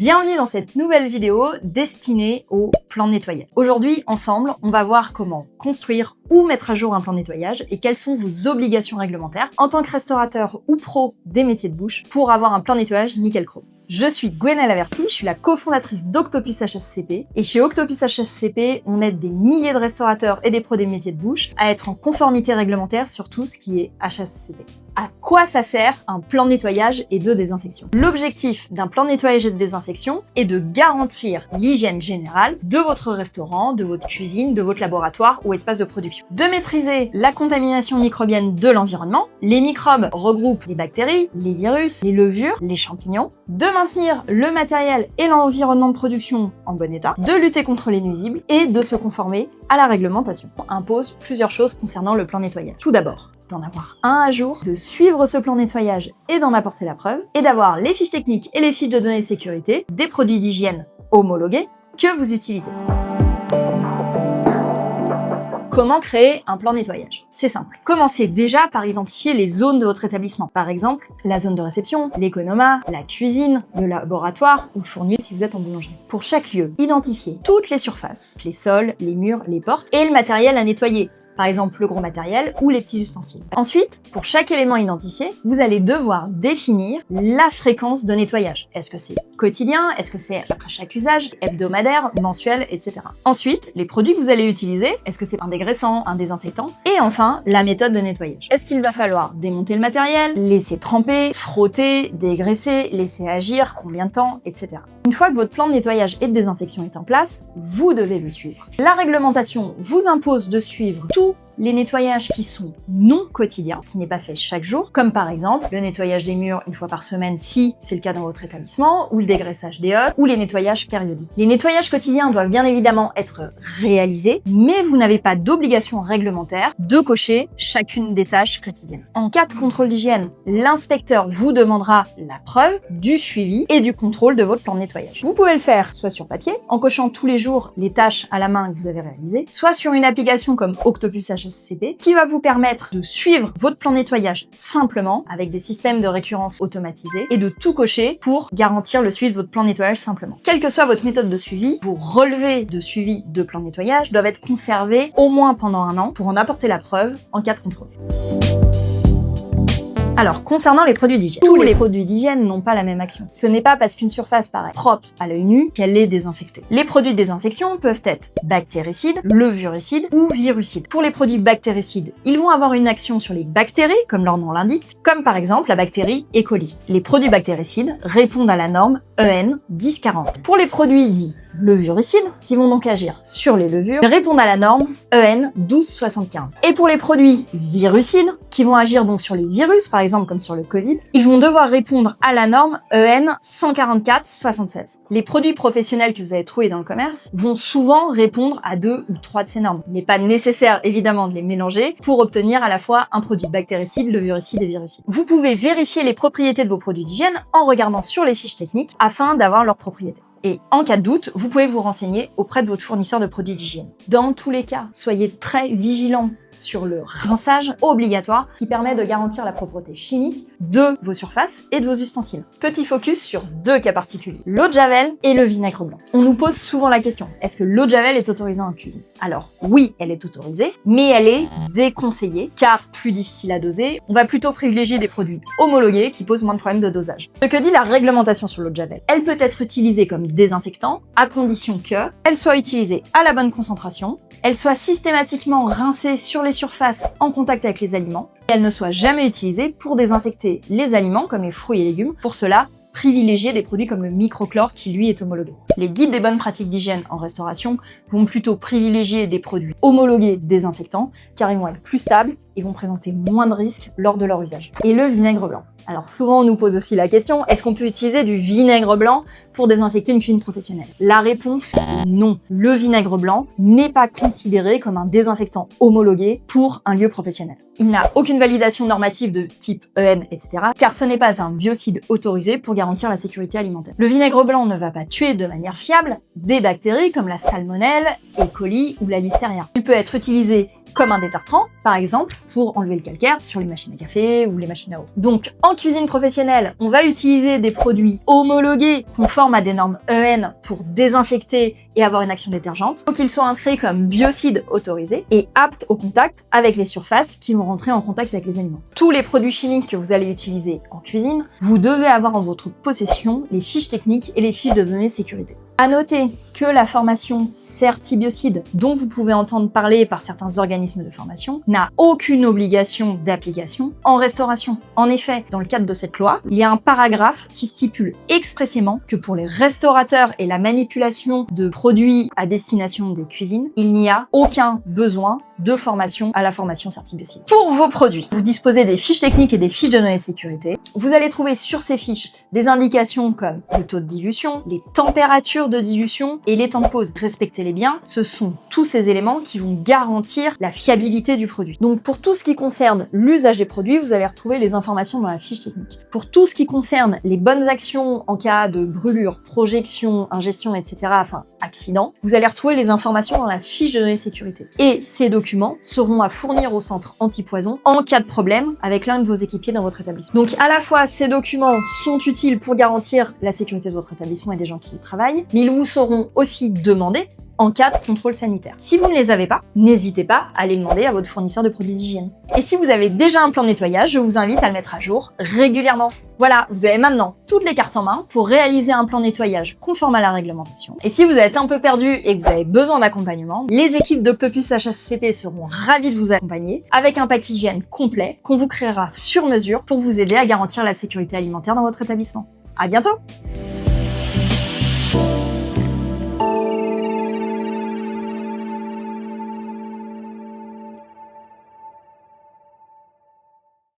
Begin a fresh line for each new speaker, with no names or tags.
Bienvenue dans cette nouvelle vidéo destinée au plan de nettoyage. Aujourd'hui, ensemble, on va voir comment construire ou mettre à jour un plan de nettoyage et quelles sont vos obligations réglementaires en tant que restaurateur ou pro des métiers de bouche pour avoir un plan de nettoyage nickel chrome. Je suis Gwenaëlle Averti, je suis la cofondatrice d'Octopus HSCP et chez Octopus HSCP, on aide des milliers de restaurateurs et des pros des métiers de bouche à être en conformité réglementaire sur tout ce qui est HSCP. À quoi ça sert un plan de nettoyage et de désinfection? L'objectif d'un plan de nettoyage et de désinfection est de garantir l'hygiène générale de votre restaurant, de votre cuisine, de votre laboratoire ou espace de production. De maîtriser la contamination microbienne de l'environnement. Les microbes regroupent les bactéries, les virus, les levures, les champignons. De maintenir le matériel et l'environnement de production en bon état. De lutter contre les nuisibles et de se conformer à la réglementation. On impose plusieurs choses concernant le plan de nettoyage. Tout d'abord, d'en avoir un à jour, de suivre ce plan de nettoyage et d'en apporter la preuve, et d'avoir les fiches techniques et les fiches de données de sécurité des produits d'hygiène homologués que vous utilisez. Comment créer un plan de nettoyage? C'est simple. Commencez déjà par identifier les zones de votre établissement. Par exemple, la zone de réception, l'économat, la cuisine, le laboratoire ou le fournil si vous êtes en boulangerie. Pour chaque lieu, identifiez toutes les surfaces, les sols, les murs, les portes et le matériel à nettoyer. Par exemple le gros matériel ou les petits ustensiles. Ensuite, pour chaque élément identifié, vous allez devoir définir la fréquence de nettoyage. Est-ce que c'est quotidien? Est-ce que c'est après chaque usage? Hebdomadaire? Mensuel? Etc. Ensuite, les produits que vous allez utiliser. Est-ce que c'est un dégraissant? Un désinfectant? Et enfin, la méthode de nettoyage. Est-ce qu'il va falloir démonter le matériel? Laisser tremper? Frotter? Dégraisser? Laisser agir? Combien de temps? Etc. Une fois que votre plan de nettoyage et de désinfection est en place, vous devez le suivre. La réglementation vous impose de suivre tous les nettoyages qui sont non quotidiens, qui n'est pas fait chaque jour, comme par exemple le nettoyage des murs une fois par semaine si c'est le cas dans votre établissement, ou le dégraissage des hôtes, ou les nettoyages périodiques. Les nettoyages quotidiens doivent bien évidemment être réalisés, mais vous n'avez pas d'obligation réglementaire de cocher chacune des tâches quotidiennes. En cas de contrôle d'hygiène, l'inspecteur vous demandera la preuve du suivi et du contrôle de votre plan de nettoyage. Vous pouvez le faire soit sur papier, en cochant tous les jours les tâches à la main que vous avez réalisées, soit sur une application comme Octopus HSCP qui va vous permettre de suivre votre plan de nettoyage simplement avec des systèmes de récurrence automatisés et de tout cocher pour garantir le suivi de votre plan de nettoyage simplement. Quelle que soit votre méthode de suivi, vos relevés de suivi de plan de nettoyage doivent être conservés au moins pendant 1 an pour en apporter la preuve en cas de contrôle. Alors, concernant les produits d'hygiène, tous les produits d'hygiène n'ont pas la même action. Ce n'est pas parce qu'une surface paraît propre à l'œil nu qu'elle est désinfectée. Les produits de désinfection peuvent être bactéricides, levuricides ou virucides. Pour les produits bactéricides, ils vont avoir une action sur les bactéries, comme leur nom l'indique, comme par exemple la bactérie E. coli. Les produits bactéricides répondent à la norme EN 1040. Pour les produits dits levuricides, qui vont donc agir sur les levures, répondent à la norme EN 1275. Et pour les produits virucides, qui vont agir donc sur les virus, par exemple comme sur le Covid, ils vont devoir répondre à la norme EN 14476. Les produits professionnels que vous avez trouvés dans le commerce vont souvent répondre à 2 ou 3 de ces normes. Il n'est pas nécessaire évidemment de les mélanger pour obtenir à la fois un produit bactéricide, levuricide et virucide. Vous pouvez vérifier les propriétés de vos produits d'hygiène en regardant sur les fiches techniques afin d'avoir leurs propriétés. Et en cas de doute, vous pouvez vous renseigner auprès de votre fournisseur de produits d'hygiène. Dans tous les cas, soyez très vigilants sur le rinçage obligatoire qui permet de garantir la propreté chimique de vos surfaces et de vos ustensiles. Petit focus sur 2 cas particuliers, l'eau de javel et le vinaigre blanc. On nous pose souvent la question, est-ce que l'eau de javel est autorisée en cuisine? Alors oui, elle est autorisée, mais elle est déconseillée car plus difficile à doser. On va plutôt privilégier des produits homologués qui posent moins de problèmes de dosage. Ce que dit la réglementation sur l'eau de javel, elle peut être utilisée comme désinfectant à condition qu'elle soit utilisée à la bonne concentration, elle soit systématiquement rincée sur les surfaces en contact avec les aliments, et elle ne soit jamais utilisée pour désinfecter les aliments comme les fruits et légumes. Pour cela, privilégier des produits comme le microchlore qui lui est homologué. Les guides des bonnes pratiques d'hygiène en restauration vont plutôt privilégier des produits homologués désinfectants car ils vont être plus stables et vont présenter moins de risques lors de leur usage. Et le vinaigre blanc. Alors souvent on nous pose aussi la question, est-ce qu'on peut utiliser du vinaigre blanc pour désinfecter une cuisine professionnelle? La réponse est non. Le vinaigre blanc n'est pas considéré comme un désinfectant homologué pour un lieu professionnel. Il n'a aucune validation normative de type EN, etc. car ce n'est pas un biocide autorisé pour garantir la sécurité alimentaire. Le vinaigre blanc ne va pas tuer de manière fiable des bactéries comme la salmonelle, E. coli ou la listeria. Il peut être utilisé comme un détartrant, par exemple, pour enlever le calcaire sur les machines à café ou les machines à eau. Donc, en cuisine professionnelle, on va utiliser des produits homologués conformes à des normes EN pour désinfecter et avoir une action détergente. Donc, ils soient inscrits comme biocides autorisés et aptes au contact avec les surfaces qui vont rentrer en contact avec les aliments. Tous les produits chimiques que vous allez utiliser en cuisine, vous devez avoir en votre possession les fiches techniques et les fiches de données sécurité. À noter que la formation Certibiocide, dont vous pouvez entendre parler par certains organismes de formation, n'a aucune obligation d'application en restauration. En effet, dans le cadre de cette loi, il y a un paragraphe qui stipule expressément que pour les restaurateurs et la manipulation de produits à destination des cuisines, il n'y a aucun besoin de formation à la formation Certibiocide. Pour vos produits, vous disposez des fiches techniques et des fiches de données de sécurité. Vous allez trouver sur ces fiches des indications comme le taux de dilution, les températures de dilution et les temps de pause. Respectez-les bien, ce sont tous ces éléments qui vont garantir la fiabilité du produit. Donc pour tout ce qui concerne l'usage des produits, vous allez retrouver les informations dans la fiche technique. Pour tout ce qui concerne les bonnes actions en cas de brûlure, projection, ingestion, etc., enfin accident, vous allez retrouver les informations dans la fiche de données sécurité. Et ces documents seront à fournir au centre antipoison en cas de problème avec l'un de vos équipiers dans votre établissement. Donc à la fois, ces documents sont utiles pour garantir la sécurité de votre établissement et des gens qui y travaillent, mais ils vous seront aussi demandés en cas de contrôle sanitaire. Si vous ne les avez pas, n'hésitez pas à les demander à votre fournisseur de produits d'hygiène. Et si vous avez déjà un plan de nettoyage, je vous invite à le mettre à jour régulièrement. Voilà, vous avez maintenant toutes les cartes en main pour réaliser un plan de nettoyage conforme à la réglementation. Et si vous êtes un peu perdu et que vous avez besoin d'accompagnement, les équipes d'Octopus HACCP seront ravies de vous accompagner avec un pack hygiène complet qu'on vous créera sur mesure pour vous aider à garantir la sécurité alimentaire dans votre établissement. À bientôt!